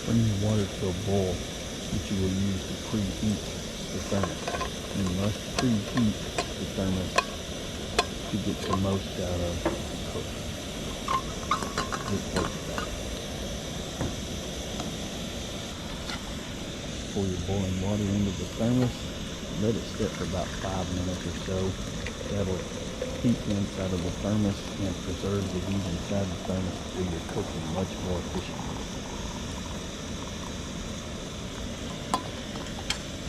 Bring your water to a boil that you will use to preheat the thermos. You must preheat the thermos to get the most out of the cook. Pour your boiling water into the thermos. Let it sit for about 5 minutes or so. That'll heat the inside of the thermos and preserve the heat inside the thermos to do your cooking much more efficiently.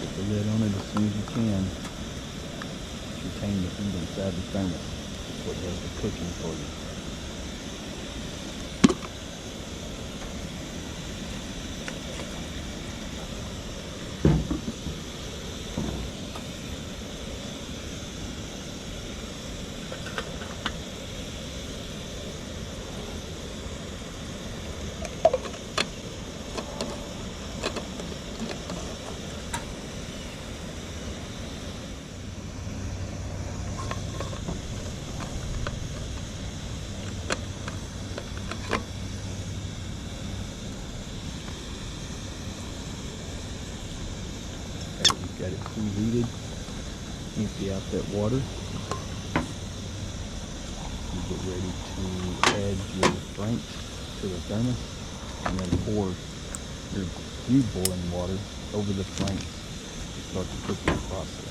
Put the lid on it as soon as you can. Retain the heat inside the thermos. That's what does the cooking for you. Got it preheated. Empty out that water. You get ready to add your franks to the thermos and then pour your new boiling water over the franks to start the cooking process.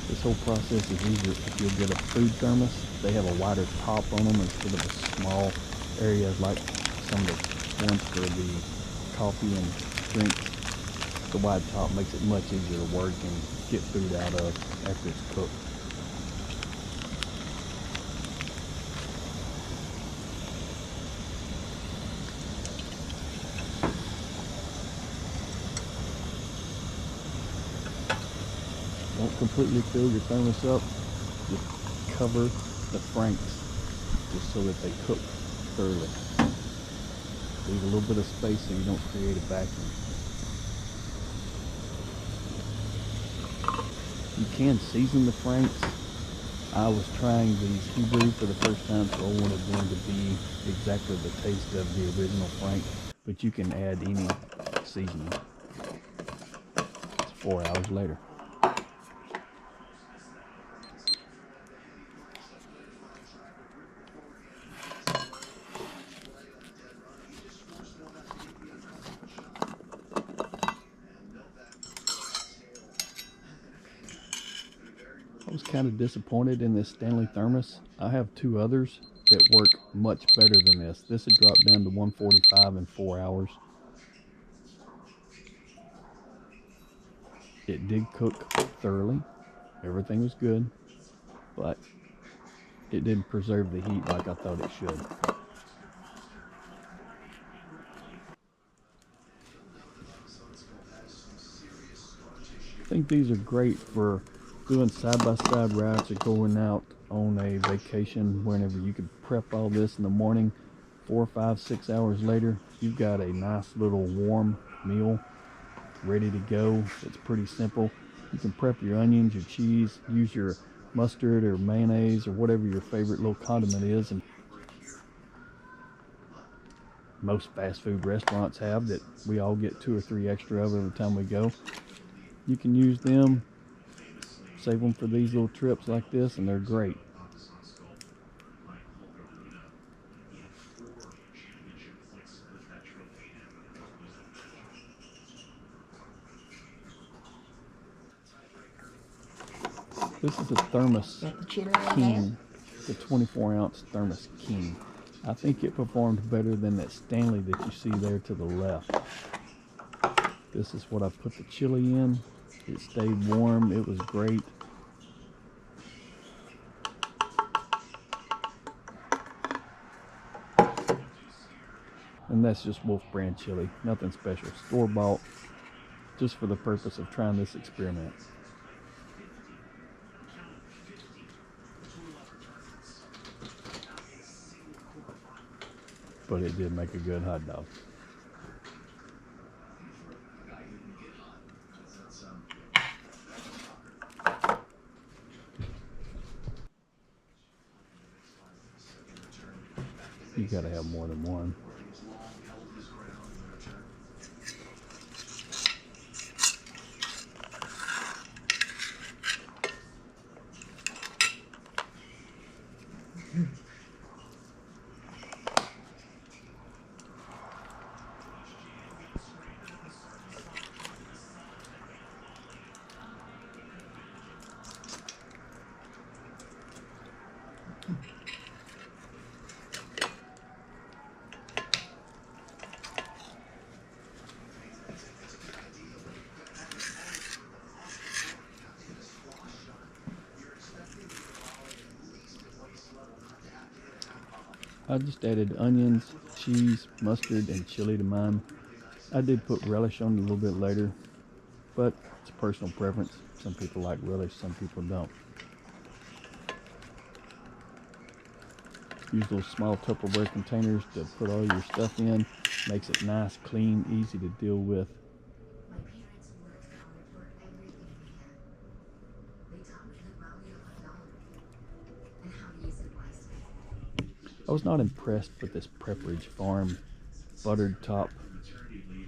This whole process is easier if you'll get a food thermos. They have a wider top on them instead of a small area like some of the ones for the coffee and drinks. The wide top makes it much easier to work and get food out of after it's cooked. Don't completely fill your thermos up, just cover the franks just so that they cook thoroughly. Leave a little bit of space so you don't create a vacuum. You can season the franks. I was trying these Hebrew for the first time, so I wanted them to be exactly the taste of the original frank, but you can add any seasoning. It's 4 hours later. I was kind of disappointed in this Stanley thermos. I have 2 others that work much better than this. This had dropped down to 145 in 4 hours. It did cook thoroughly. Everything was good, but it didn't preserve the heat like I thought it should. I think these are great for doing side-by-side routes or going out on a vacation whenever you can prep all this in the morning. 4, 5, 6 hours later, you've got a nice little warm meal ready to go. It's pretty simple. You can prep your onions, your cheese, use your mustard or mayonnaise or whatever your favorite little condiment is. And most fast food restaurants have that we all get 2 or 3 extra of every time we go. You can use them, save them for these little trips like this, and they're great. This is a Thermos King, the 24-ounce Thermos King. I think it performed better than that Stanley that you see there to the left. This is what I put the chili in. It stayed warm. It was great. And that's just Wolf brand chili, nothing special, store-bought, just for the purpose of trying this experiment. But it did make a good hot dog. You gotta have more than one. I just added onions, cheese, mustard, and chili to mine. I did put relish on it a little bit later, but it's personal preference. Some people like relish, some people don't. Use those small Tupperware containers to put all your stuff in. Makes it nice, clean, easy to deal with. I was not impressed with this Pepperidge Farm buttered top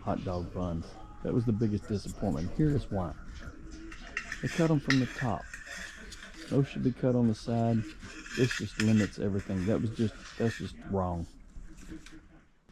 hot dog buns. That was the biggest disappointment. Here is why. They cut them from the top. Those should be cut on the side. This just limits everything. That's just wrong.